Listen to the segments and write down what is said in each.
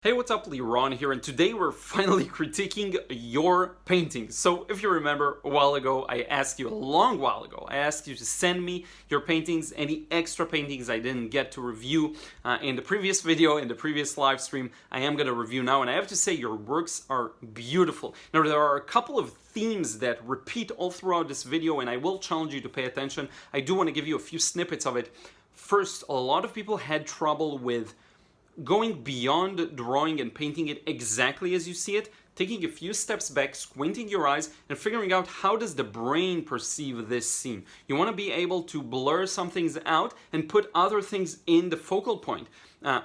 Hey, what's up, Liron here, and today we're finally critiquing your paintings. So, if you remember, a while ago, I asked you, a long while ago, I asked you to send me your paintings, any extra paintings I didn't get to review in the previous video, in the previous live stream. I am going to review now, and I have to say, your works are beautiful. Now, there are a couple of themes that repeat all throughout this video, and I will challenge you to pay attention. I do want to give you a few snippets of it. First, a lot of people had trouble with going beyond drawing and painting it exactly as you see it, taking a few steps back, squinting your eyes, and figuring out how does the brain perceive this scene. You want to be able to blur some things out and put other things in the focal point.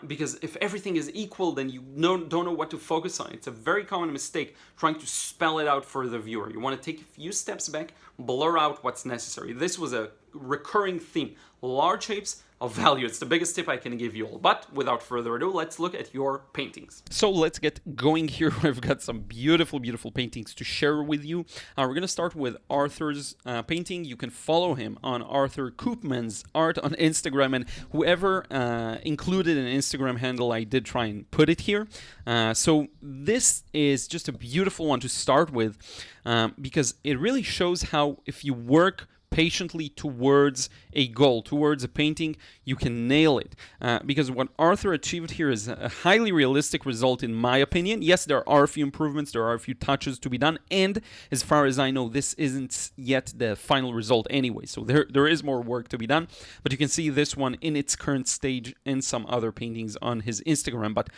Because if everything is equal, then you don't know what to focus on. It's a very common mistake trying to spell it out for the viewer. You want to take a few steps back, blur out what's necessary. This was a recurring theme. Large shapes of value. It's the biggest tip I can give you all. But without further ado, let's look at your paintings. So let's get going here. I've got some beautiful, beautiful paintings to share with you. We're going to start with Arthur's painting. You can follow him on Arthur KOOPMANS art on Instagram, and whoever included an Instagram handle, I did try and put it here. So this is just a beautiful one to start with because it really shows how if you work patiently towards a goal, towards a painting, you can nail it. Because what Arthur achieved here is a highly realistic result, in my opinion. Yes, there are a few improvements, there are a few touches to be done, and as far as I know, this isn't yet the final result anyway, so there is more work to be done. But you can see this one in its current stage and some other paintings on his Instagram. But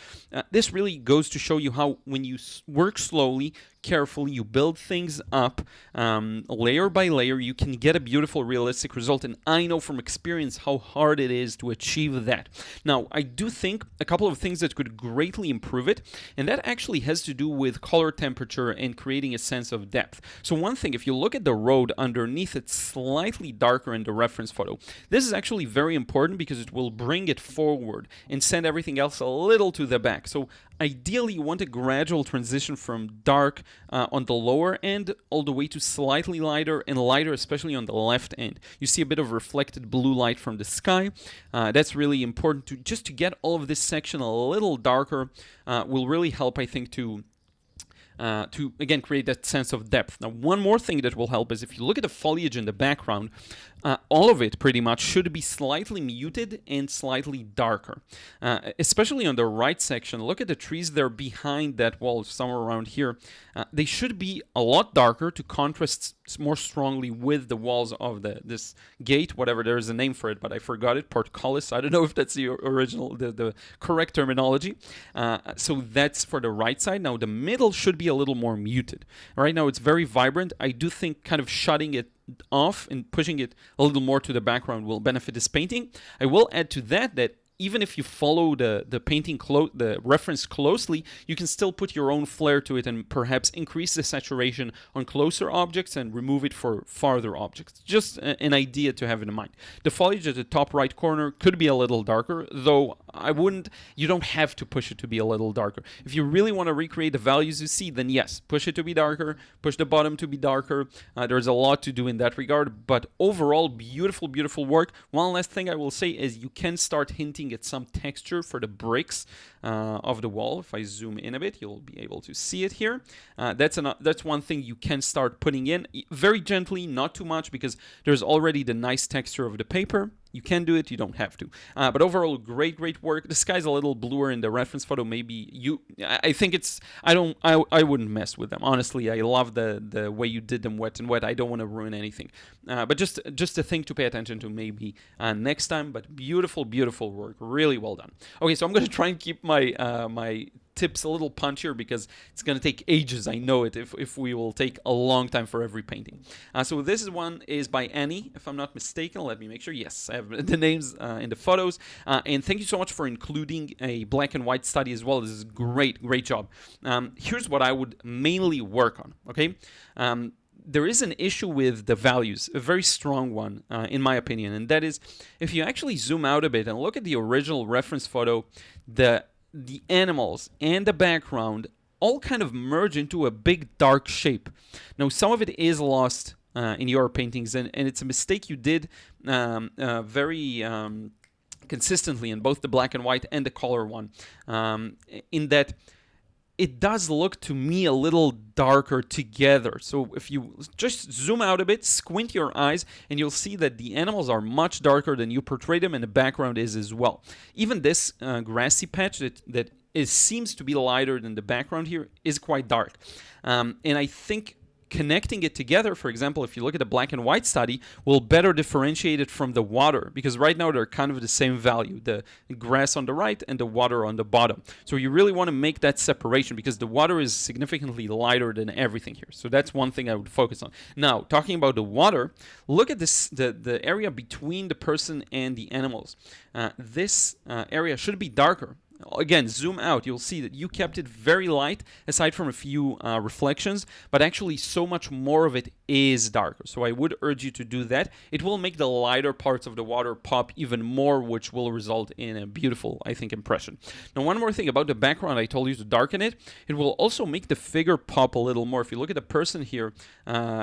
this really goes to show you how when you work slowly, carefully, you build things up layer by layer, you can get a beautiful realistic result, and I know from experience how hard it is to achieve that. Now, I do think a couple of things that could greatly improve it, and that actually has to do with color temperature and creating a sense of depth. So one thing, if you look at the road underneath, it's slightly darker in the reference photo. This is actually very important because it will bring it forward and send everything else a little to the back. So ideally, you want a gradual transition from dark on the lower end all the way to slightly lighter and lighter, especially on the left end. You see a bit of reflected blue light from the sky. That's really important to get all of this section a little darker. Will really help, I think, to again create that sense of depth. Now, one more thing that will help is if you look at the foliage in the background, all of it pretty much should be slightly muted and slightly darker, especially on the right section. Look at the trees there behind that wall, somewhere around here. They should be a lot darker to contrast more strongly with the walls of this gate, whatever, there is a name for it, but I forgot it, portcullis. I don't know if that's the original, the correct terminology. So that's for the right side. Now, the middle should be a little more muted. Right now, it's very vibrant. I do think kind of shutting it off and pushing it a little more to the background will benefit this painting. I will add to that even if you follow the painting, the reference closely, you can still put your own flair to it and perhaps increase the saturation on closer objects and remove it for farther objects. Just an idea to have in mind. The foliage at the top right corner could be a little darker, though you don't have to push it to be a little darker. If you really want to recreate the values you see, then yes, push it to be darker, push the bottom to be darker. There's a lot to do in that regard, but overall, beautiful, beautiful work. One last thing I will say is you can start hinting at some texture for the bricks of the wall. If I zoom in a bit, you'll be able to see it here. That's one thing you can start putting in very gently, not too much, because there's already the nice texture of the paper. You can do it, you don't have to. But overall, great work. The sky's a little bluer in the reference photo. I think it's, I wouldn't mess with them. Honestly, I love the way you did them wet and wet. I don't want to ruin anything. But just a thing to pay attention to maybe next time. But beautiful, beautiful work. Really well done. Okay, so I'm going to try and keep my tips a little punchier because it's going to take ages, I know it, if we will take a long time for every painting. So this one is by Annie, if I'm not mistaken. Let me make sure. Yes, I have the names in the photos. And thank you so much for including a black and white study as well. This is great job. Here's what I would mainly work on, okay? There is an issue with the values, a very strong one, in my opinion, and that is if you actually zoom out a bit and look at the original reference photo, the animals and the background all kind of merge into a big dark shape. Now, some of it is lost in your paintings, and it's a mistake you did very consistently in both the black and white and the color one, in that it does look to me a little darker together. So if you just zoom out a bit, squint your eyes, and you'll see that the animals are much darker than you portray them, and the background is as well. Even this grassy patch that seems to be lighter than the background here is quite dark. And I think connecting it together, for example, if you look at the black and white study, will better differentiate it from the water, because right now they're kind of the same value, the grass on the right and the water on the bottom. So you really want to make that separation, because the water is significantly lighter than everything here. So that's one thing I would focus on. Now, talking about the water, look at this, the area between the person and the animals. This area should be darker. Again, zoom out, you'll see that you kept it very light, aside from a few reflections, but actually so much more of it is darker. So I would urge you to do that. It will make the lighter parts of the water pop even more, which will result in a beautiful, I think, impression. Now, one more thing about the background, I told you to darken it. It will also make the figure pop a little more. If you look at the person here,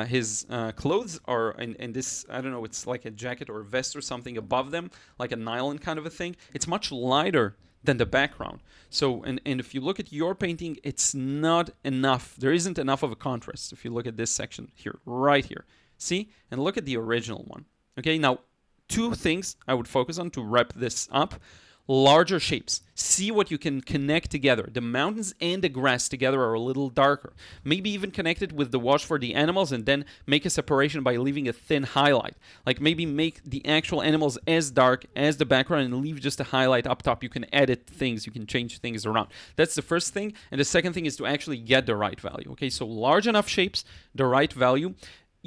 his clothes are in this, I don't know, it's like a jacket or a vest or something above them, like a nylon kind of a thing. It's much lighter than the background. So, and if you look at your painting, it's not enough. There isn't enough of a contrast. If you look at this section here, right here, see? And look at the original one. Okay, now, two things I would focus on to wrap this up. Larger shapes. See what you can connect together. The mountains and the grass together are a little darker. Maybe even connect it with the wash for the animals, and then make a separation by leaving a thin highlight. Like maybe make the actual animals as dark as the background and leave just a highlight up top. You can edit things. You can change things around. That's the first thing. And the second thing is to actually get the right value. Okay, so large enough shapes, the right value.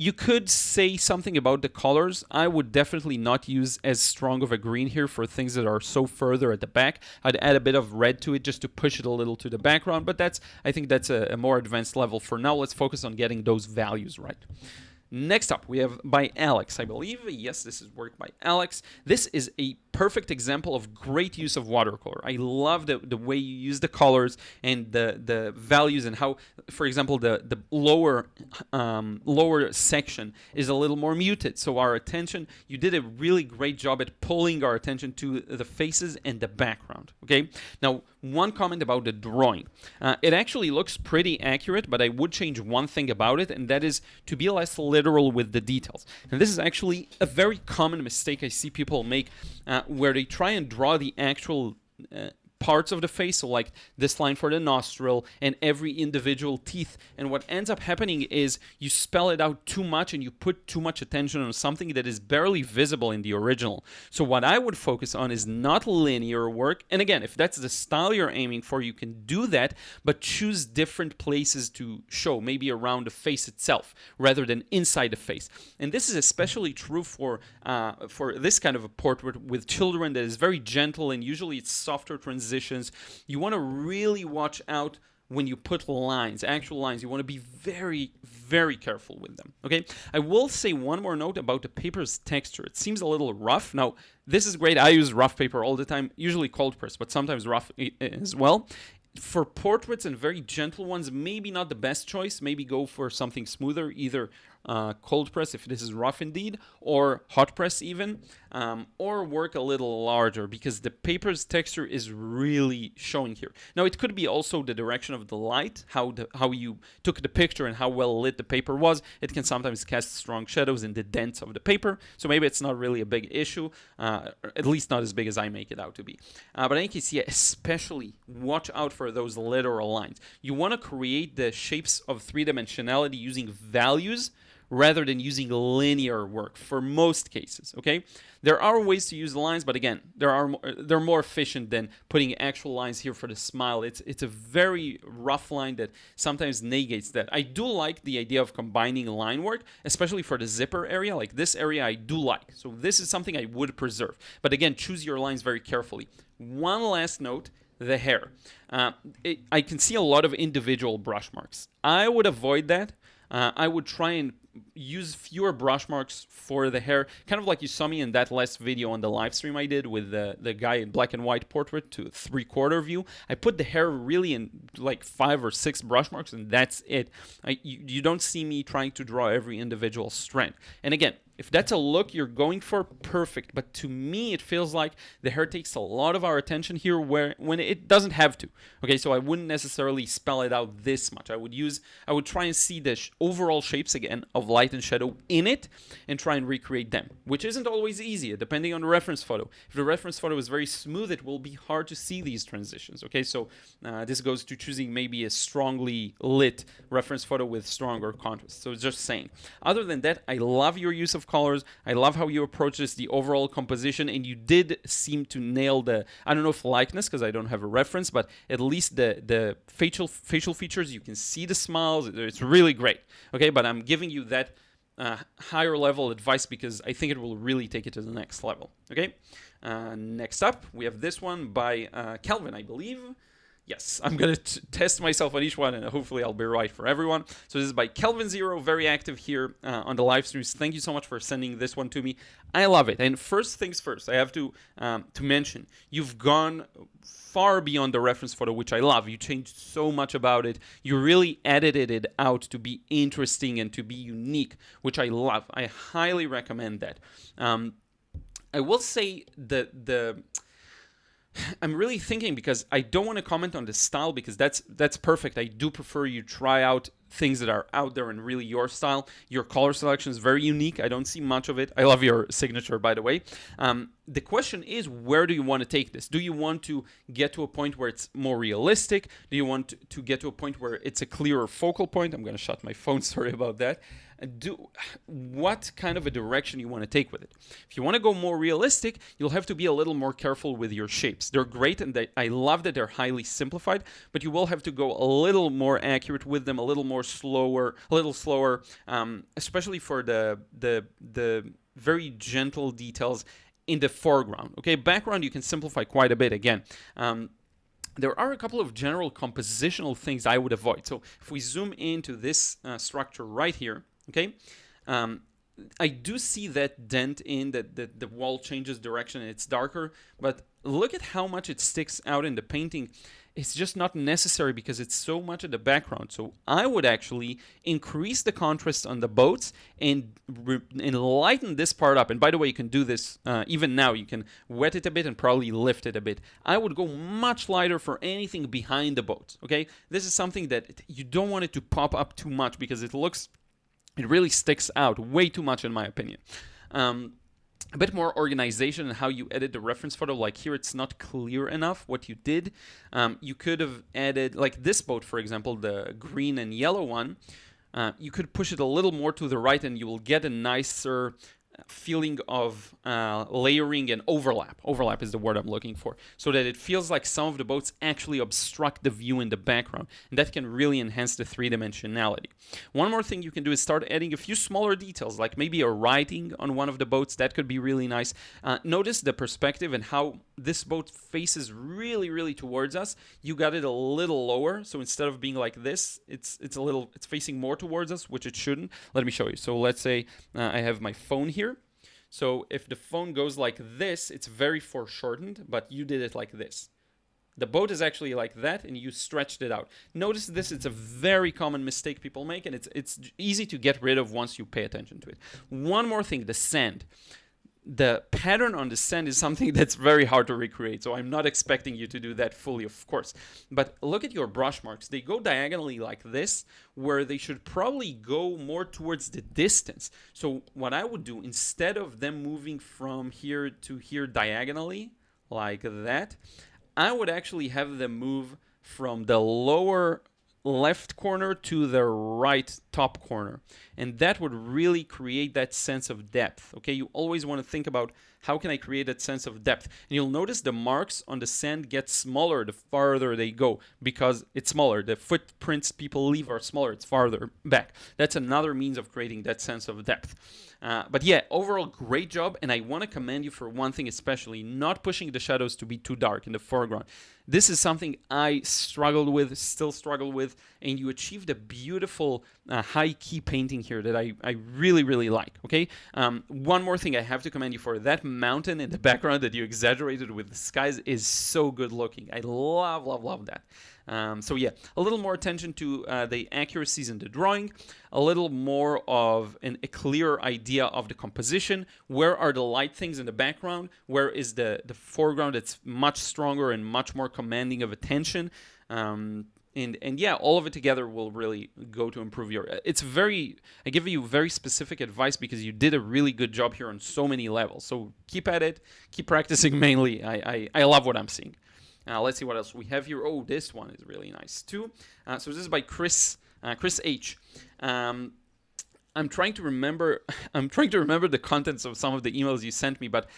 You could say something about the colors. I would definitely not use as strong of a green here for things that are so further at the back. I'd add a bit of red to it just to push it a little to the background, but I think that's a more advanced level. For now, let's focus on getting those values right. Next up, we have by Alex, I believe. Yes, this is work by Alex. This is a perfect example of great use of watercolor. I love the way you use the colors and the values, and how, for example, the lower section is a little more muted. So our attention, you did a really great job at pulling our attention to the faces and the background. Okay. Now, one comment about the drawing. It actually looks pretty accurate, but I would change one thing about it, and that is to be less literal with the details. And this is actually a very common mistake I see people make, where they try and draw the actual parts of the face, so like this line for the nostril and every individual teeth, and what ends up happening is you spell it out too much and you put too much attention on something that is barely visible in the original. So what I would focus on is not linear work, and again, if that's the style you're aiming for, you can do that, but choose different places to show, maybe around the face itself rather than inside the face. And this is especially true for this kind of a portrait with children that is very gentle, and usually it's softer transitions. You want to really watch out when you put lines, actual lines. You want to be very, very careful with them. Okay, I will say one more note about the paper's texture. It seems a little rough. Now, this is great. I use rough paper all the time, usually cold press, but sometimes rough as well. For portraits and very gentle ones, maybe not the best choice. Maybe go for something smoother, either cold press if this is rough indeed, or hot press even, or work a little larger, because the paper's texture is really showing here. Now, it could be also the direction of the light, how you took the picture and how well lit the paper was. It can sometimes cast strong shadows in the dents of the paper, so maybe it's not really a big issue, at least not as big as I make it out to be. But in any case, yeah, especially watch out for those literal lines. You want to create the shapes of three-dimensionality using values rather than using linear work for most cases, okay? There are ways to use lines, but again, they're more efficient than putting actual lines here for the smile. It's a very rough line that sometimes negates that. I do like the idea of combining line work, especially for the zipper area. Like this area I do like. So this is something I would preserve. But again, choose your lines very carefully. One last note, the hair. I can see a lot of individual brush marks. I would avoid that. I would try and use fewer brush marks for the hair, kind of like you saw me in that last video on the live stream I did with the guy in black and white portrait to 3/4 view. I put the hair really in like 5 or 6 brush marks, and that's it. You don't see me trying to draw every individual strand. And again, if that's a look you're going for, perfect. But to me, it feels like the hair takes a lot of our attention here when it doesn't have to. Okay, so I wouldn't necessarily spell it out this much. I would try and see the overall shapes again of light and shadow in it and try and recreate them, which isn't always easy, depending on the reference photo. If the reference photo is very smooth, it will be hard to see these transitions. Okay, so this goes to choosing maybe a strongly lit reference photo with stronger contrast. So just saying. Other than that, I love your use of colors. I love how you approach this, the overall composition, and you did seem to nail the, I don't know if likeness, because I don't have a reference, but at least the facial features, you can see the smiles. It's really great. Okay, but I'm giving you that higher level advice because I think it will really take it to the next level. Okay, next up, we have this one by Kelvin, I believe. Yes, I'm going to test myself on each one, and hopefully I'll be right for everyone. So this is by Kelvin Zero, very active here on the live streams. Thank you so much for sending this one to me. I love it. And first things first, I have to mention, you've gone far beyond the reference photo, which I love. You changed so much about it. You really edited it out to be interesting and to be unique, which I love. I highly recommend that. I will say I'm really thinking, because I don't want to comment on the style, because that's perfect. I do prefer you try out things that are out there and really your style. Your color selection is very unique. I don't see much of it. I love your signature, by the way. The question is, where do you want to take this? Do you want to get to a point where it's more realistic? Do you want to get to a point where it's a clearer focal point? I'm going to shut my phone, sorry about that. What kind of a direction you want to take with it? If you want to go more realistic, you'll have to be a little more careful with your shapes. They're great, and I love that they're highly simplified, but you will have to go a little more accurate with them, a little slower, especially for the very gentle details in the foreground. Okay, background you can simplify quite a bit again. There are a couple of general compositional things I would avoid. So if we zoom into this structure right here, okay, I do see that dent in that the wall changes direction and it's darker, but look at how much it sticks out in the painting. It's just not necessary because it's so much in the background. So I would actually increase the contrast on the boats and lighten this part up. And by the way, you can do this even now. You can wet it a bit and probably lift it a bit. I would go much lighter for anything behind the boats, okay? This is something that you don't want it to pop up too much because it really sticks out way too much in my opinion. A bit more organization in how you edit the reference photo. Like here, it's not clear enough what you did. You could have added, like this boat, for example, the green and yellow one. You could push it a little more to the right and you will get a nicer feeling of layering and overlap. Overlap is the word I'm looking for. So that it feels like some of the boats actually obstruct the view in the background. And that can really enhance the three-dimensionality. One more thing you can do is start adding a few smaller details, like maybe a writing on one of the boats. That could be really nice. Notice the perspective and how this boat faces really, really towards us. You got it a little lower. So instead of being like this, it's facing more towards us, which it shouldn't. Let me show you. So let's say I have my phone here. So if the phone goes like this, it's very foreshortened, but you did it like this. The boat is actually like that, and you stretched it out. Notice this, it's a very common mistake people make, and it's easy to get rid of once you pay attention to it. One more thing, the sand. The pattern on the sand is something that's very hard to recreate, so I'm not expecting you to do that fully, of course. But look at your brush marks. They go diagonally like this, where they should probably go more towards the distance. So what I would do, instead of them moving from here to here diagonally, like that, I would actually have them move from the lower left corner to the right top corner, and that would really create that sense of depth. Okay, you always want to think about How can I create that sense of depth? And you'll notice the marks on the sand get smaller the farther they go because it's smaller. The footprints people leave are smaller. It's farther back. That's another means of creating that sense of depth. But yeah, overall, great job. And I want to commend you for one thing especially, not pushing the shadows to be too dark in the foreground. This is something I struggled with, still struggle with, and you achieved a beautiful high-key painting here that I really, really like, okay? One more thing I have to commend you for. That mountain in the background that you exaggerated with the skies is so good looking. I love, love, love that. So yeah, a little more attention to the accuracies in the drawing, a little more of a clearer idea of the composition. Where are the light things in the background? Where is the foreground that's much stronger and much more commanding of attention? And yeah, all of it together will really go to improve your... I give you very specific advice because you did a really good job here on so many levels. So keep at it, keep practicing mainly. I love what I'm seeing. Let's see what else we have here. Oh, this one is really nice too. So this is by Chris H. I'm trying to remember the contents of some of the emails you sent me, but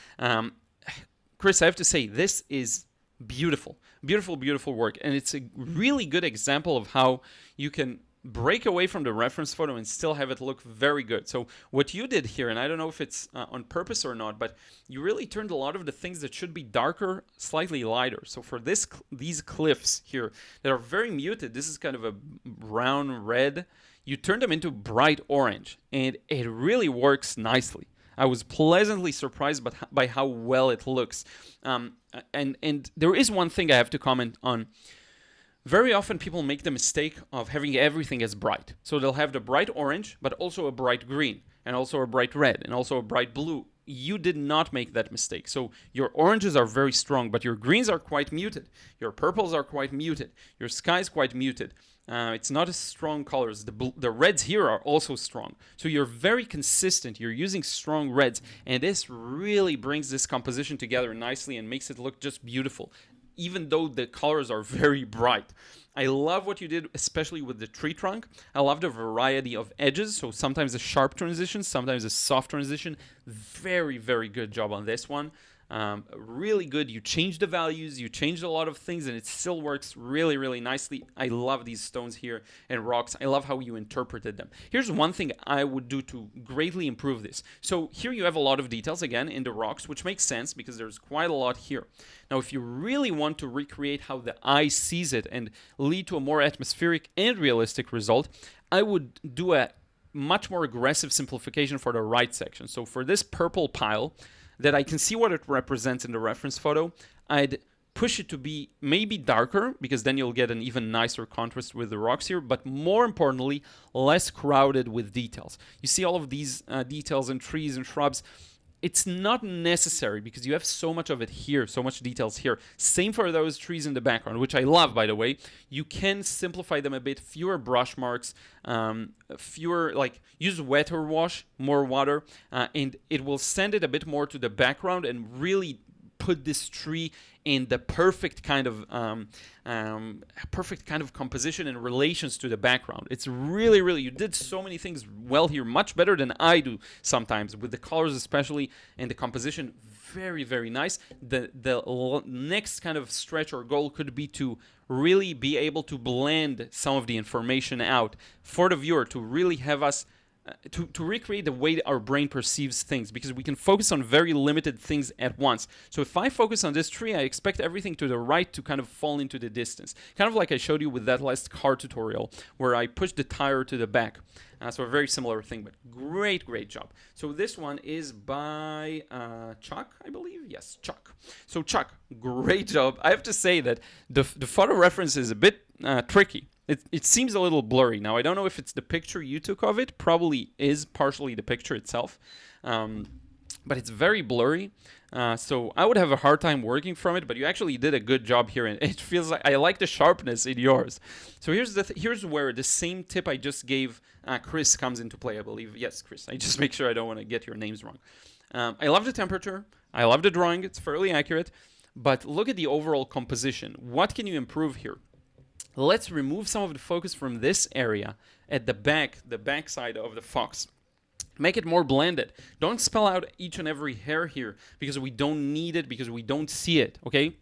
Chris, I have to say this is beautiful, beautiful, beautiful work, and it's a really good example of how you can break away from the reference photo and still have it look very good. So what you did here, and I don't know if it's on purpose or not, but you really turned a lot of the things that should be darker slightly lighter. So for these cliffs here that are very muted, this is kind of a brown red, you turned them into bright orange, and it really works nicely. I was pleasantly surprised by how well it looks. And there is one thing I have to comment on. Very often people make the mistake of having everything as bright. So they'll have the bright orange, but also a bright green, and also a bright red, and also a bright blue. You did not make that mistake. So your oranges are very strong, but your greens are quite muted. Your purples are quite muted. Your sky is quite muted. It's not as strong colors. The reds here are also strong. So you're very consistent. You're using strong reds, and this really brings this composition together nicely and makes it look just beautiful, even though the colors are very bright. I love what you did, especially with the tree trunk. I love the variety of edges, so sometimes a sharp transition, sometimes a soft transition. Very, very good job on this one. Really good. You changed the values, you changed a lot of things, and it still works really, really nicely. I love these stones here and rocks. I love how you interpreted them. Here's one thing I would do to greatly improve this. So here you have a lot of details, again, in the rocks, which makes sense because there's quite a lot here. Now, if you really want to recreate how the eye sees it and lead to a more atmospheric and realistic result, I would do a much more aggressive simplification for the right section. So for this purple pile, that I can see what it represents in the reference photo, I'd push it to be maybe darker, because then you'll get an even nicer contrast with the rocks here, but more importantly, less crowded with details. You see all of these details and trees and shrubs. It's not necessary because you have so much of it here, so much details here. Same for those trees in the background, which I love, by the way. You can simplify them a bit, fewer brush marks, use wetter wash, more water, and it will send it a bit more to the background and really put this tree in the perfect kind of composition and relations to the background. It's really, really, you did so many things well here, much better than I do sometimes, with the colors especially, and the composition. Very, very nice. The next kind of stretch or goal could be to really be able to blend some of the information out for the viewer, to really have us to recreate the way our brain perceives things, because we can focus on very limited things at once. So if I focus on this tree, I expect everything to the right to kind of fall into the distance. Kind of like I showed you with that last car tutorial where I pushed the tire to the back. So a very similar thing, but great, great job. So this one is by Chuck, I believe. Yes, Chuck. So Chuck, great job. I have to say that the photo reference is a bit tricky. It seems a little blurry. Now, I don't know if it's the picture you took of it. Probably is partially the picture itself. But it's very blurry. So I would have a hard time working from it, but you actually did a good job here. And it feels like I like the sharpness in yours. So here's where the same tip I just gave Chris comes into play, I believe. Yes, Chris. I just make sure I don't want to get your names wrong. I love the temperature. I love the drawing. It's fairly accurate. But look at the overall composition. What can you improve here? Let's remove some of the focus from this area at the back side of the fox. Make it more blended. Don't spell out each and every hair here because we don't need it, because we don't see it, okay?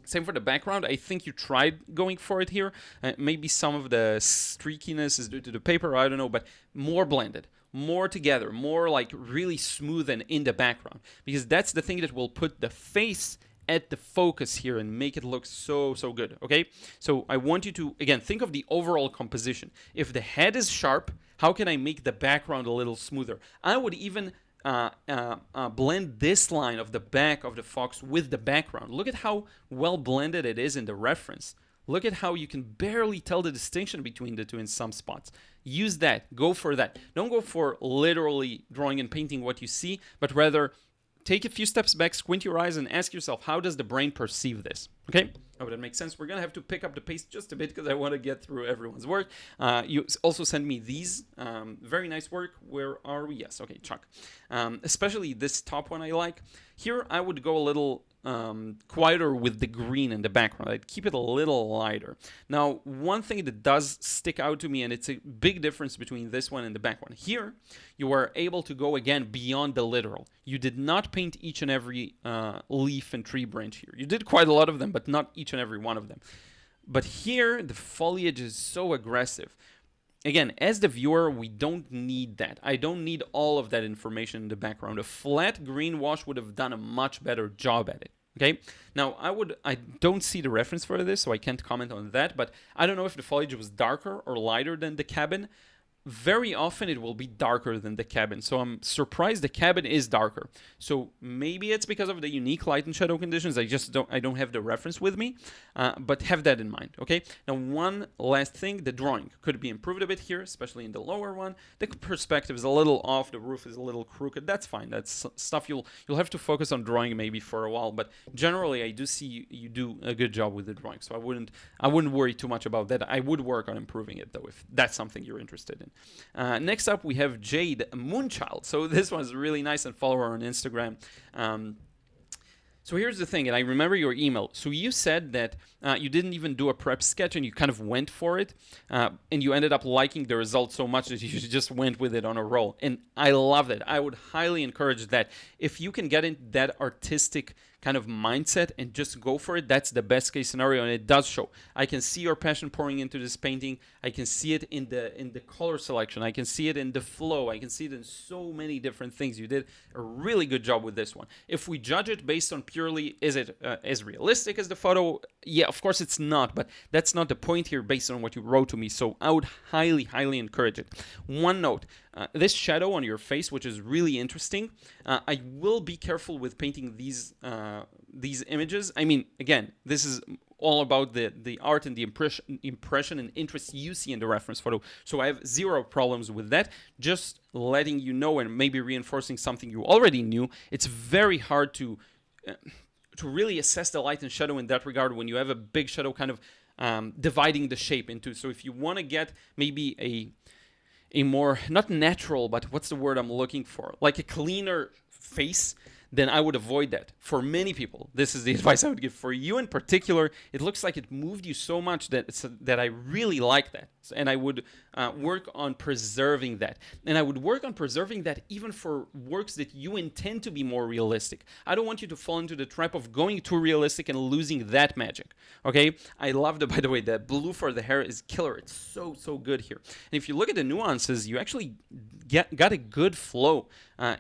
Same for the background. I think you tried going for it here. Maybe some of the streakiness is due to the paper, I don't know, but more blended, more together, more like really smooth and in the background, because that's the thing that will put the face at the focus here and make it look so good, okay? So I want you to, again, think of the overall composition. If the head is sharp, how can I make the background a little smoother? I would even blend this line of the back of the fox with the background. Look at how well blended it is in the reference. Look at how you can barely tell the distinction between the two in some spots. Use that. Go for that. Don't go for literally drawing and painting what you see, but rather take a few steps back, squint your eyes, and ask yourself, how does the brain perceive this? Okay? I hope that makes sense. We're going to have to pick up the pace just a bit because I want to get through everyone's work. You also sent me these. Very nice work. Where are we? Yes. Okay, Chuck. Especially this top one I like. Here, I would go a little quieter with the green in the background. I'd keep it a little lighter. Now, one thing that does stick out to me, and it's a big difference between this one and the back one. Here, you are able to go again beyond the literal. You did not paint each and every leaf and tree branch here. You did quite a lot of them, but not each and every one of them. But here, the foliage is so aggressive. Again, as the viewer, we don't need that. I don't need all of that information in the background. A flat green wash would have done a much better job at it. Okay, now I don't see the reference for this, so I can't comment on that, but I don't know if the foliage was darker or lighter than the cabin. Very often it will be darker than the cabin, so I'm surprised the cabin is darker. So maybe it's because of the unique light and shadow conditions. I don't have the reference with me, but have that in mind. Okay. Now, one last thing: the drawing could be improved a bit here, especially in the lower one. The perspective is a little off. The roof is a little crooked. That's fine. That's stuff you'll have to focus on drawing maybe for a while. But generally, I do see you do a good job with the drawing, so I wouldn't worry too much about that. I would work on improving it though, if that's something you're interested in. Next up, we have Jade, Moonchild. So this one's really nice, and follow her on Instagram. So here's the thing, and I remember your email. So you said that you didn't even do a prep sketch and you kind of went for it, and you ended up liking the result so much that you just went with it on a roll. And I love that. I would highly encourage that. If you can get into that artistic kind of mindset and just go for it, that's the best case scenario, and it does show. I can see your passion pouring into this painting. I can see it in the color selection. I can see it in the flow. I can see it in so many different things. You did a really good job with this one. If we judge it based on purely, is it as realistic as the photo? Yeah, of course it's not, but that's not the point here based on what you wrote to me, so I would highly encourage it. One note, this shadow on your face, which is really interesting, I will be careful with painting these images. I mean, again, this is all about the art and the impression and interest you see in the reference photo, so I have zero problems with that. Just letting you know, and maybe reinforcing something you already knew, it's very hard to really assess the light and shadow in that regard when you have a big shadow kind of dividing the shape into. So if you want to get maybe a more, not natural, but what's the word I'm looking for, like a cleaner face, then I would avoid that. For many people, this is the advice I would give. For you in particular, it looks like it moved you so much that I really like that. And I would work on preserving that. And I would work on preserving that even for works that you intend to be more realistic. I don't want you to fall into the trap of going too realistic and losing that magic. Okay? I love by the way, the blue for the hair is killer. It's so good here. And if you look at the nuances, you actually got a good flow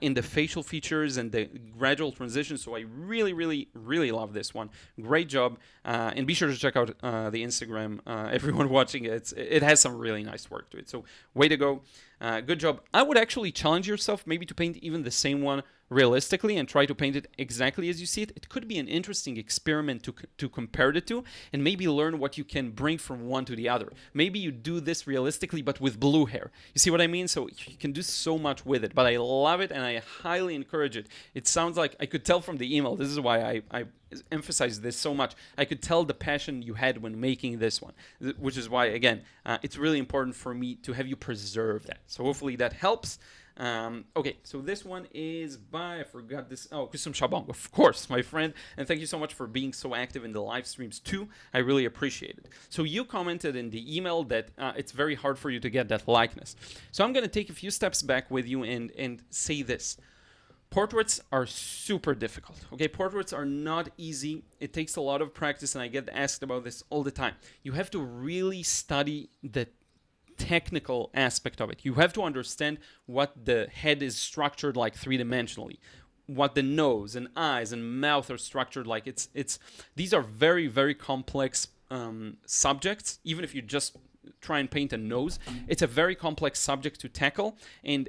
in the facial features and the gradual transition. So I really love this one. Great job. And be sure to check out the Instagram. Everyone watching it has some really nice work to it. So way to go. Good job. I would actually challenge yourself maybe to paint even the same one realistically and try to paint it exactly as you see it. It could be an interesting experiment to compare the two and maybe learn what you can bring from one to the other. Maybe you do this realistically but with blue hair. You see what I mean? So you can do so much with it, but I love it and I highly encourage it. It sounds like, I could tell from the email, this is why I emphasize this so much. I could tell the passion you had when making this one, which is why, again, it's really important for me to have you preserve that. So hopefully that helps. Okay, so this one is by, I forgot this, oh, KUSUM SHABONG, of course, my friend, and thank you so much for being so active in the live streams too. I really appreciate it. So you commented in the email that it's very hard for you to get that likeness. So I'm going to take a few steps back with you and say this. Portraits are super difficult, okay? Portraits are not easy. It takes a lot of practice, and I get asked about this all the time. You have to really study the technical aspect of it. You have to understand what the head is structured like three-dimensionally, what the nose and eyes and mouth are structured like. These are very, very complex subjects. Even if you just try and paint a nose, it's a very complex subject to tackle, and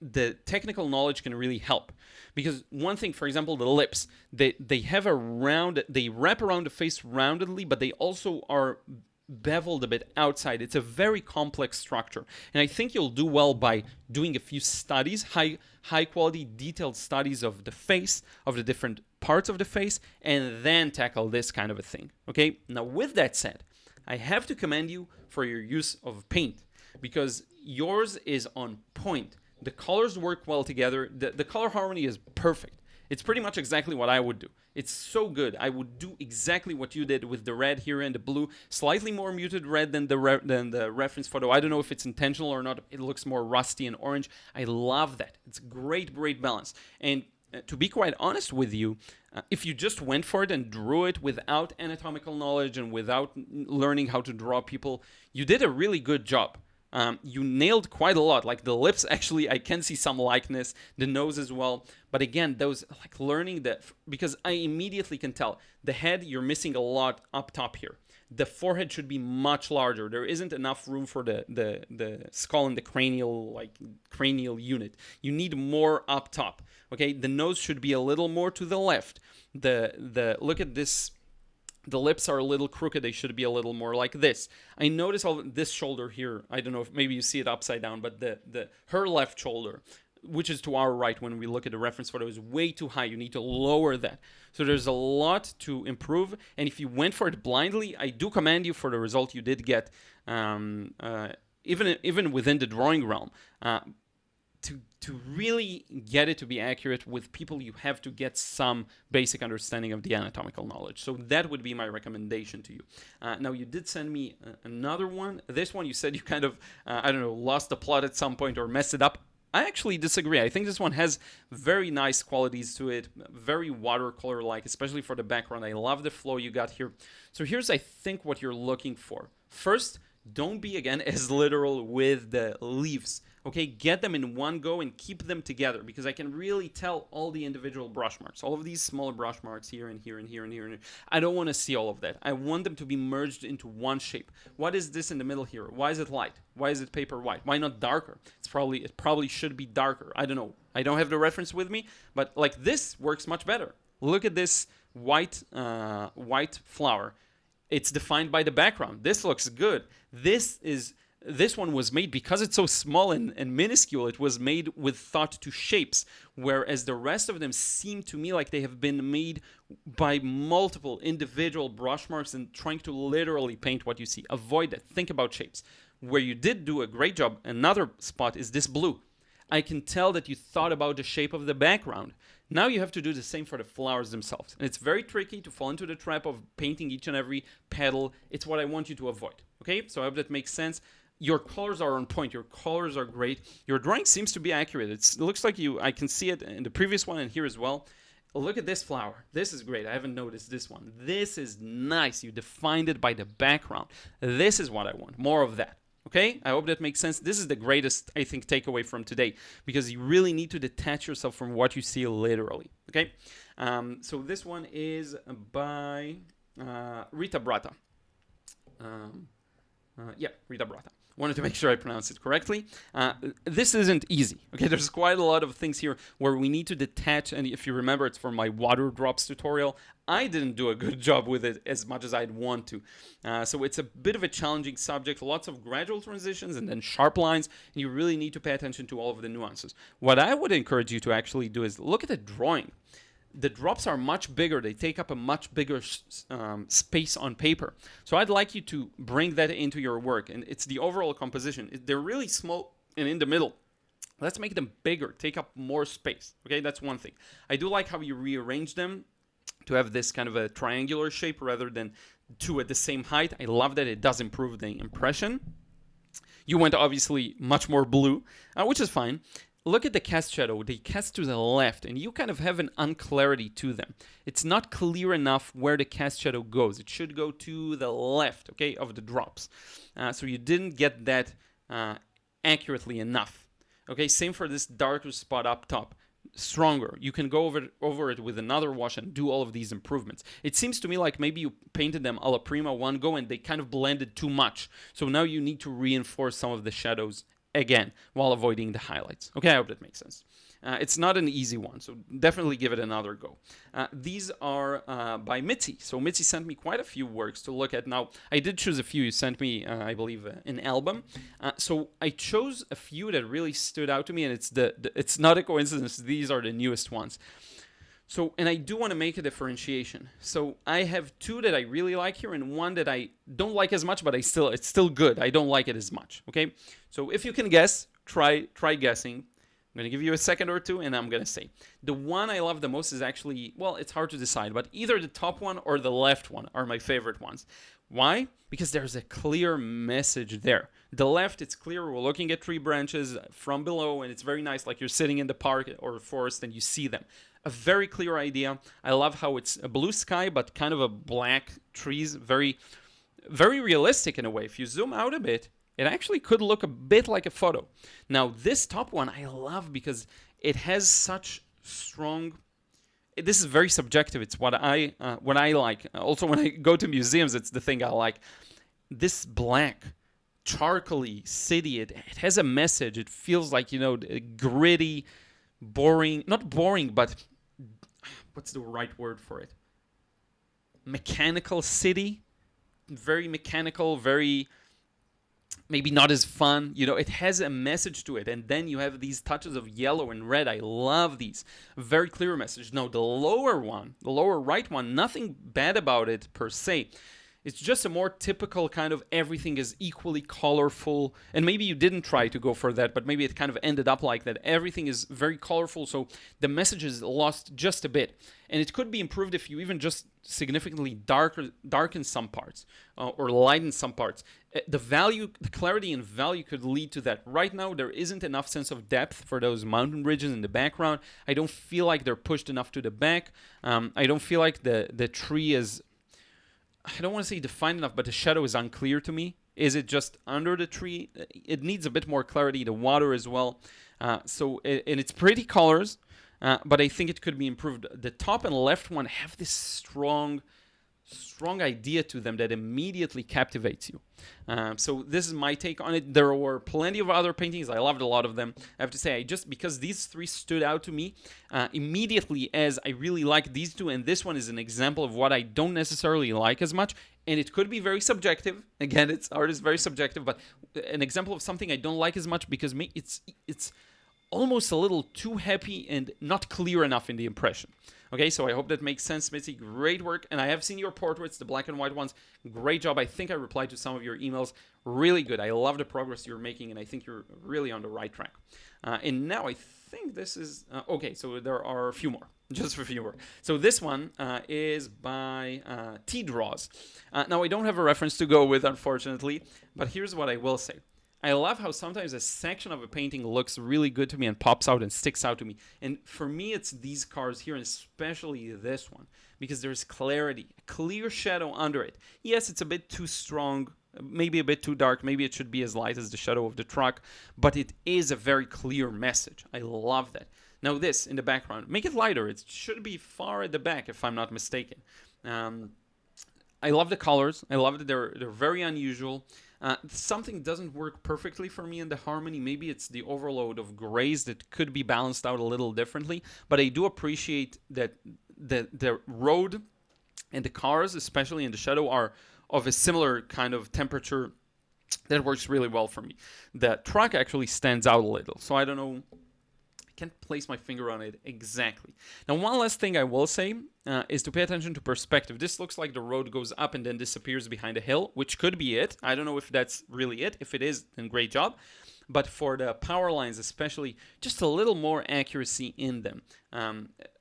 the technical knowledge can really help. Because one thing, for example, the lips, they have a round, they wrap around the face roundedly, but they also are beveled a bit outside. It's a very complex structure, and I think you'll do well by doing a few studies, high quality detailed studies of the face, of the different parts of the face, and then tackle this kind of a thing. Okay, now with that said, I have to commend you for your use of paint, because yours is on point. The colors work well together. The color harmony is perfect. It's pretty much exactly what I would do. It's so good. I would do exactly what you did with the red here and the blue. Slightly more muted red than the reference photo. I don't know if it's intentional or not. It looks more rusty and orange. I love that. It's great, great balance. And to be quite honest with you, if you just went for it and drew it without anatomical knowledge and without learning how to draw people, you did a really good job. You nailed quite a lot. Like the lips, actually, I can see some likeness. The nose as well. But again, those, like learning that, because I immediately can tell. The head, you're missing a lot up top here. The forehead should be much larger. There isn't enough room for the skull and the cranial unit. You need more up top. Okay, the nose should be a little more to the left. Look at this. The lips are a little crooked. They should be a little more like this. I notice all this shoulder here. I don't know if maybe you see it upside down, but her left shoulder, which is to our right when we look at the reference photo, is way too high. You need to lower that. So there's a lot to improve. And if you went for it blindly, I do commend you for the result you did get, even within the drawing realm. To really get it to be accurate with people, you have to get some basic understanding of the anatomical knowledge. So that would be my recommendation to you. Now, you did send me another one. This one, you said you kind of, I don't know, lost the plot at some point or messed it up. I actually disagree. I think this one has very nice qualities to it, very watercolor-like, especially for the background. I love the flow you got here. So here's, I think, what you're looking for. First, don't be, again, as literal with the leaves. Okay, get them in one go and keep them together, because I can really tell all the individual brush marks, all of these smaller brush marks here and here and here and here and here. I don't want to see all of that. I want them to be merged into one shape. What is this in the middle here? Why is it light? Why is it paper white? Why not darker? It probably should be darker. I don't know. I don't have the reference with me, but like this works much better. Look at this white flower. It's defined by the background. This looks good. This one was made, because it's so small and minuscule, it was made with thought to shapes, whereas the rest of them seem to me like they have been made by multiple individual brush marks and trying to literally paint what you see. Avoid that. Think about shapes. Where you did do a great job, another spot, is this blue. I can tell that you thought about the shape of the background. Now you have to do the same for the flowers themselves. And it's very tricky to fall into the trap of painting each and every petal. It's what I want you to avoid. Okay, so I hope that makes sense. Your colors are on point. Your colors are great. Your drawing seems to be accurate. It looks like I can see it in the previous one and here as well. Look at this flower. This is great. I haven't noticed this one. This is nice. You defined it by the background. This is what I want. More of that. Okay? I hope that makes sense. This is the greatest, I think, takeaway from today, because you really need to detach yourself from what you see literally. Okay? So this one is by RITABRATA. RITABRATA. Wanted to make sure I pronounced it correctly. This isn't easy. Okay, there's quite a lot of things here where we need to detach. And if you remember, it's from my water drops tutorial. I didn't do a good job with it as much as I'd want to. So it's a bit of a challenging subject. Lots of gradual transitions and then sharp lines. And you really need to pay attention to all of the nuances. What I would encourage you to actually do is look at the drawing. The drops are much bigger. They take up a much bigger space on paper. So I'd like you to bring that into your work. And it's the overall composition. They're really small and in the middle. let's make them bigger, take up more space. Okay, that's one thing. I do like how you rearrange them to have this kind of a triangular shape rather than two at the same height. I love that. It does improve the impression. You went obviously much more blue, which is fine. Look at the cast shadow. They cast to the left, and you kind of have an unclarity to them. It's not clear enough where the cast shadow goes. It should go to the left, okay, of the drops. So you didn't get that accurately enough. Okay, same for this darker spot up top. Stronger. You can go over it with another wash and do all of these improvements. It seems to me like maybe you painted them alla prima one go and they kind of blended too much. So now you need to reinforce some of the shadows again while avoiding the highlights. Okay, I hope that makes sense. It's not an easy one, so definitely give it another go. These are by MITZI. So MITZI sent me quite a few works to look at. Now, I did choose a few. You sent me, I believe, an album. So I chose a few that really stood out to me, and it's not a coincidence. These are the newest ones. So, and I do want to make a differentiation. So I have two that I really like here and one that I don't like as much, but it's still good. I don't like it as much, okay? So if you can guess, try guessing. I'm going to give you a second or two, and I'm going to say. The one I love the most is actually, well, it's hard to decide, but either the top one or the left one are my favorite ones. Why? Because there's a clear message there. The left, it's clear. We're looking at tree branches from below, and it's very nice, like you're sitting in the park or forest and you see them. A very clear idea. I love how it's a blue sky, but kind of a black trees. Very, very realistic in a way. If you zoom out a bit, it actually could look a bit like a photo. Now, this top one I love because it has such strong... This is very subjective. It's what I like. Also, when I go to museums, it's the thing I like. This black, charcoaly city, it has a message. It feels like, you know, gritty, boring. Not boring, but what's the right word for it? Mechanical city. Very mechanical, very... maybe not as fun, you know, it has a message to it, and then you have these touches of yellow and red. I love these. Very clear message. No, the lower one, the lower right one, nothing bad about it per se. It's just a more typical kind of everything is equally colorful, and maybe you didn't try to go for that, but maybe it kind of ended up like that. Everything is very colorful, so the message is lost just a bit. And it could be improved if you even just significantly darken some parts or lighten some parts. The clarity and value could lead to that. Right now, there isn't enough sense of depth for those mountain ridges in the background. I don't feel like they're pushed enough to the back. I don't feel like the tree is... I don't want to say defined enough, but the shadow is unclear to me. Is it just under the tree? It needs a bit more clarity. The water as well. And it's pretty colors, but I think it could be improved. The top and left one have this strong idea to them that immediately captivates you. So this is my take on it. There were plenty of other paintings. I loved a lot of them. I have to say, because these three stood out to me immediately as I really like these two, and this one is an example of what I don't necessarily like as much, and it could be very subjective. Again, art is very subjective, but an example of something I don't like as much because it's almost a little too happy and not clear enough in the impression. Okay, so I hope that makes sense, MITZI. Great work. And I have seen your portraits, the black and white ones. Great job. I think I replied to some of your emails. Really good. I love the progress you're making, and I think you're really on the right track. And now I think this is... okay, so there are a few more. Just a few more. So this one is by T-Draws. Now, I don't have a reference to go with, unfortunately, but here's what I will say. I love how sometimes a section of a painting looks really good to me and pops out and sticks out to me. And for me, it's these cars here, and especially this one, because there's clarity, a clear shadow under it. Yes, it's a bit too strong, maybe a bit too dark, maybe it should be as light as the shadow of the truck, but it is a very clear message. I love that. Now this, in the background, make it lighter. It should be far at the back, if I'm not mistaken. I love the colors. I love that they're very unusual. Something doesn't work perfectly for me in the harmony. Maybe it's the overload of grays that could be balanced out a little differently. But I do appreciate that the road and the cars, especially in the shadow, are of a similar kind of temperature. That works really well for me. The truck actually stands out a little. So I don't know. Can't place my finger on it exactly. Now, one last thing I will say is to pay attention to perspective. This looks like the road goes up and then disappears behind a hill, which could be it. I don't know if that's really it. If it is, then great job. but for the power lines especially, just a little more accuracy in them.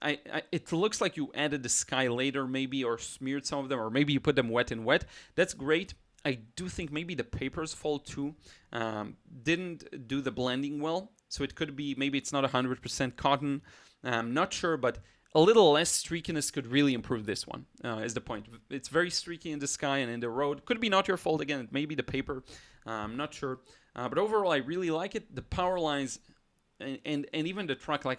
It looks like you added the sky later maybe, or smeared some of them, or maybe you put them wet in wet. That's great. I do think maybe the paper's fault too. Didn't do the blending well, so it could be, maybe it's not 100% cotton. I'm not sure, but a little less streakiness could really improve this one, is the point. It's very streaky in the sky and in the road. Could be not your fault again, maybe the paper. I'm not sure. But overall, I really like it. The power lines and even the truck, like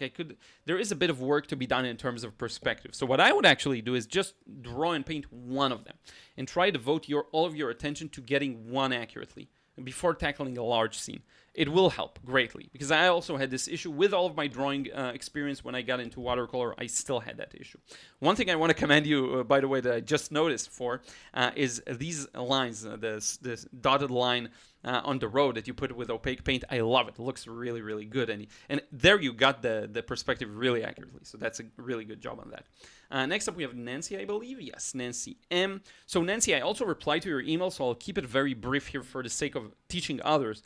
there is a bit of work to be done in terms of perspective. So what I would actually do is just draw and paint one of them and try to devote all of your attention to getting one accurately before tackling a large scene. It will help greatly, because I also had this issue with all of my drawing experience. When I got into watercolor, I still had that issue. One thing I want to commend you, by the way, that I just noticed for, is these lines, this dotted line on the road that you put with opaque paint. I love it. It looks really, really good. And there you got the perspective really accurately. So that's a really good job on that. Next up, we have Nancy, I believe. Yes, Nancy M. So Nancy, I also replied to your email, so I'll keep it very brief here for the sake of teaching others.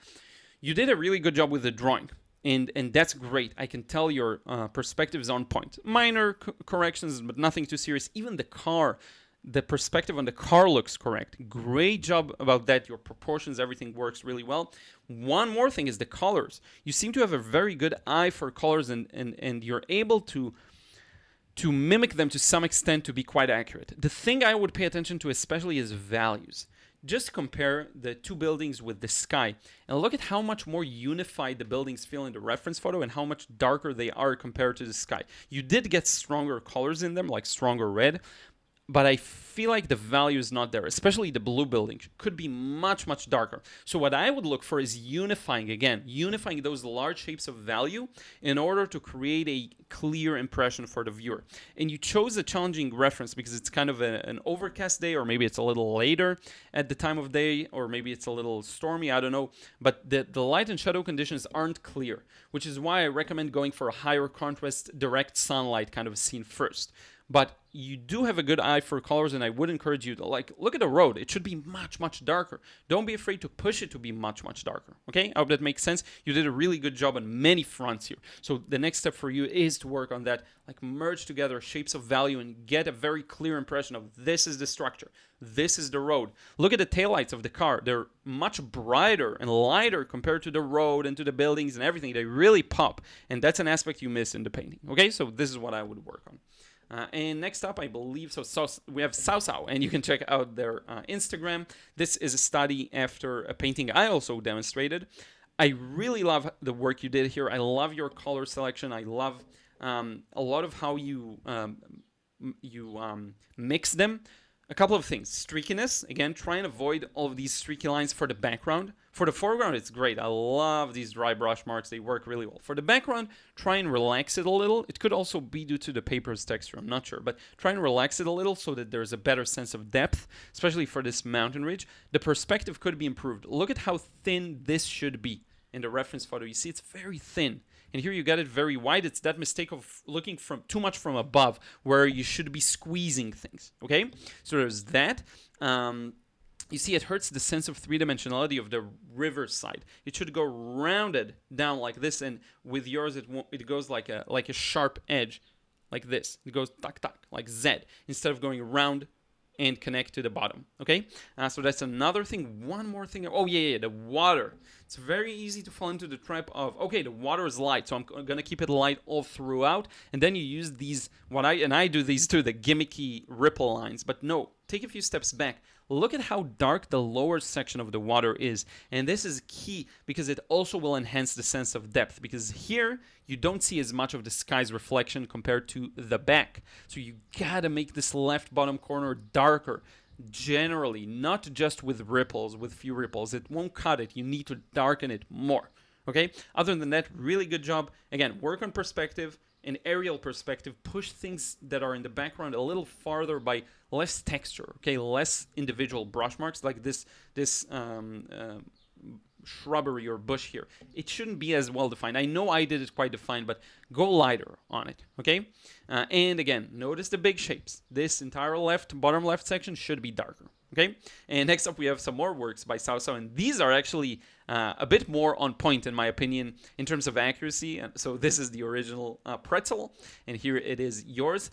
You did a really good job with the drawing, and that's great. I can tell your perspective is on point. Minor corrections, but nothing too serious. Even the car, the perspective on the car looks correct. Great job about that. Your proportions, everything works really well. One more thing is the colors. You seem to have a very good eye for colors, and you're able to mimic them to some extent to be quite accurate. The thing I would pay attention to especially is values. Just compare the two buildings with the sky and look at how much more unified the buildings feel in the reference photo and how much darker they are compared to the sky. You did get stronger colors in them, like stronger red, but I feel like the value is not there, especially the blue building could be much, much darker. So what I would look for is unifying those large shapes of value in order to create a clear impression for the viewer. And you chose a challenging reference because it's kind of an overcast day, or maybe it's a little later at the time of day, or maybe it's a little stormy, I don't know. But the light and shadow conditions aren't clear, which is why I recommend going for a higher contrast, direct sunlight kind of scene first. But you do have a good eye for colors, and I would encourage you to, like, look at the road. It should be much, much darker. Don't be afraid to push it to be much, much darker. Okay? I hope that makes sense. You did a really good job on many fronts here. So the next step for you is to work on that, like merge together shapes of value and get a very clear impression of this is the structure. This is the road. Look at the taillights of the car. They're much brighter and lighter compared to the road and to the buildings and everything. They really pop. And that's an aspect you miss in the painting. Okay? So this is what I would work on. And next up, I believe, we have Sao, and you can check out their Instagram. This is a study after a painting I also demonstrated. I really love the work you did here. I love your color selection. I love a lot of how you mix them. A couple of things. Streakiness. Again, try and avoid all of these streaky lines for the background. For the foreground, it's great. I love these dry brush marks. They work really well. For the background, try and relax it a little. It could also be due to the paper's texture. I'm not sure. But try and relax it a little so that there's a better sense of depth, especially for this mountain ridge. The perspective could be improved. Look at how thin this should be in the reference photo. You see, it's very thin. And here you got it very wide. It's that mistake of looking from too much from above, where you should be squeezing things. Okay, so there's that. You see, it hurts the sense of three-dimensionality of the river side. It should go rounded down like this, and with yours, it goes like a sharp edge, like this. It goes tuck tuck like Z, instead of going round and connect to the bottom. Okay, so that's another thing. One more thing. Oh yeah, the water. It's very easy to fall into the trap of, okay, the water is light, so I'm gonna keep it light all throughout, and then you use these, I do these too, the gimmicky ripple lines. But no, take a few steps back. Look at how dark the lower section of the water is, and this is key because it also will enhance the sense of depth, because here you don't see as much of the sky's reflection compared to the back. So you gotta make this left bottom corner darker. Generally, not just with ripples, with few ripples. It won't cut it. You need to darken it more. Okay? Other than that, really good job. Again, work on perspective and aerial perspective. Push things that are in the background a little farther by less texture. Okay? Less individual brush marks like this shrubbery or bush here. It shouldn't be as well defined. I know I did it quite defined, but go lighter on it. Okay? And again, notice the big shapes. This entire bottom left section should be darker. Okay, and next up we have some more works by Cao Cao, and these are actually a bit more on point in my opinion in terms of accuracy. So this is the original pretzel, and here it is yours.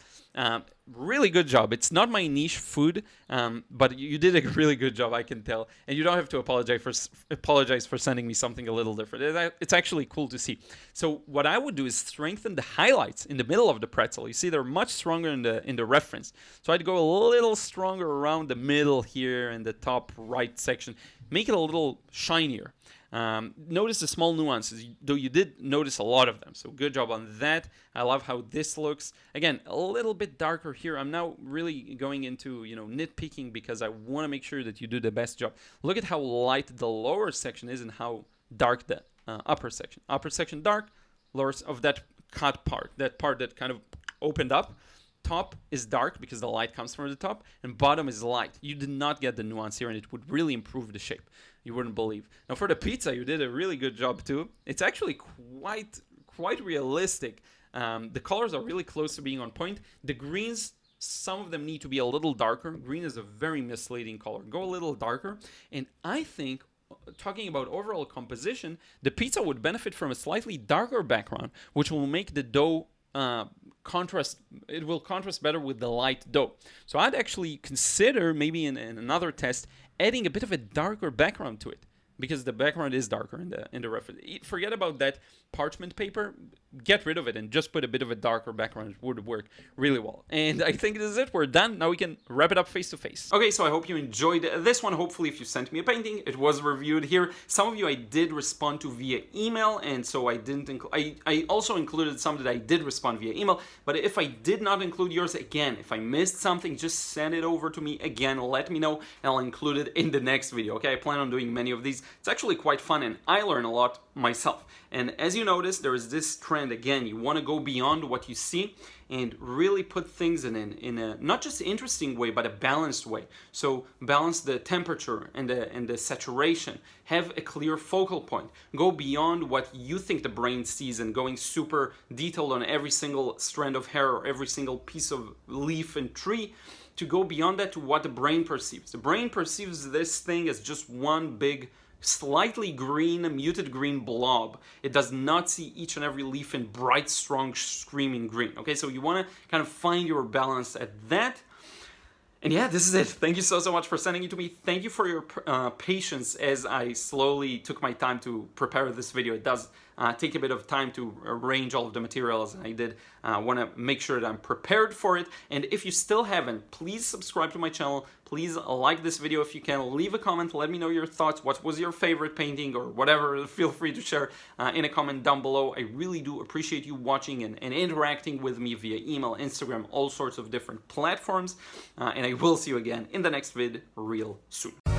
Really good job. It's not my niche food, but you did a really good job, I can tell. And you don't have to apologize for sending me something a little different. It's actually cool to see. So what I would do is strengthen the highlights in the middle of the pretzel. You see they're much stronger in the reference. So I'd go a little stronger around the middle here and the top right section. Make it a little shinier. Notice the small nuances, though you did notice a lot of them. So good job on that. I love how this looks. Again, a little bit darker here. I'm now really going into, nitpicking because I want to make sure that you do the best job. Look at how light the lower section is and how dark the upper section. Upper section dark, lower of that cut part, that part that kind of opened up. Top is dark because the light comes from the top, and bottom is light. You did not get the nuance here, and it would really improve the shape. You wouldn't believe. Now for the pizza, you did a really good job too. It's actually quite realistic. The colors are really close to being on point. The greens, some of them need to be a little darker. Green is a very misleading color. Go a little darker, and I think, talking about overall composition, the pizza would benefit from a slightly darker background, which will make the dough contrast. It will contrast better with the light dough. So I'd actually consider maybe in another test adding a bit of a darker background to it, because the background is darker in the reference. Forget about that parchment paper, get rid of it and just put a bit of a darker background. It would work really well. And I think this is it. We're done. Now we can wrap it up face to face. Okay, so I hope you enjoyed this one. Hopefully if you sent me a painting, it was reviewed here. Some of you I did respond to via email, and so I didn't include, I also included some that I did respond via email, but if I did not include yours, again, if I missed something, just send it over to me again, let me know, and I'll include it in the next video, okay? I plan on doing many of these. It's actually quite fun, and I learn a lot myself. And as you notice, there is this trend, again, you want to go beyond what you see and really put things in a not just interesting way, but a balanced way. So balance the temperature and the saturation, have a clear focal point, go beyond what you think the brain sees and going super detailed on every single strand of hair or every single piece of leaf and tree, to go beyond that to what the brain perceives. The brain perceives this thing as just one big slightly green, muted green blob. It does not see each and every leaf in bright, strong, screaming green. Okay, so you want to kind of find your balance at that. And yeah, this is it. Thank you so much for sending it to me. Thank you for your patience as I slowly took my time to prepare this video. It does take a bit of time to arrange all of the materials, and I did want to make sure that I'm prepared for it. And if you still haven't, please subscribe to my channel. Please like this video if you can. Leave a comment. Let me know your thoughts. What was your favorite painting or whatever? Feel free to share in a comment down below. I really do appreciate you watching and interacting with me via email, Instagram, all sorts of different platforms. And I will see you again in the next vid real soon.